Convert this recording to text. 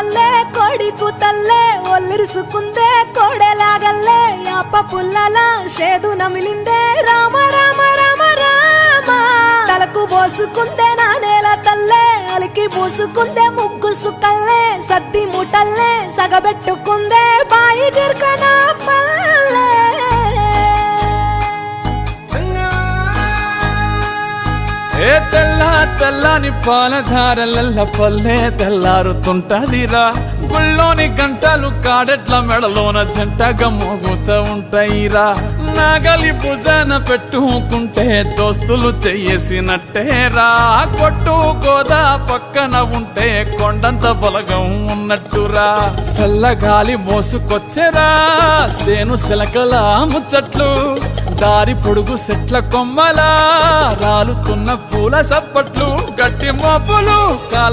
తల్లే కొడికు తల్లే ఒల్లిరుసుకుందే కోడెలాగల్లే యాప పుల్లల షేదు నమిలిందే రామ రామ రామ రామ తలకు పోసుకుందే నా నేల తల్లే అలికి పూసుకుందే ముగ్గు సుక్కల్లే సద్ది ముటల్లే సగబెట్టుకుందే బాయి గిర్కన పల్లె ఏ తెల్ల తెల్లని పాలధారలల్ల పల్లె తెల్లారుతుంటదిరా గుళ్ళోని గంటలు కాడెట్ల మెడలోన జంటగా మోగుతూ ఉంటాయిరా నాగలి భుజాన పెట్టుకుంటే దోస్తులు చెయ్యేసినట్టేరా కొట్టు గోదా పక్కన ఉంటే కొండంత బలగం ఉన్నట్టురా చల్లగాలి మోసుకొచ్చెరా సేను శిలకల ముచ్చట్లు దారి పొడుగు సెట్ల కొమ్మలా రాలుతున్న పూల సప్పట్లు గట్టి మోపులు కాల్వ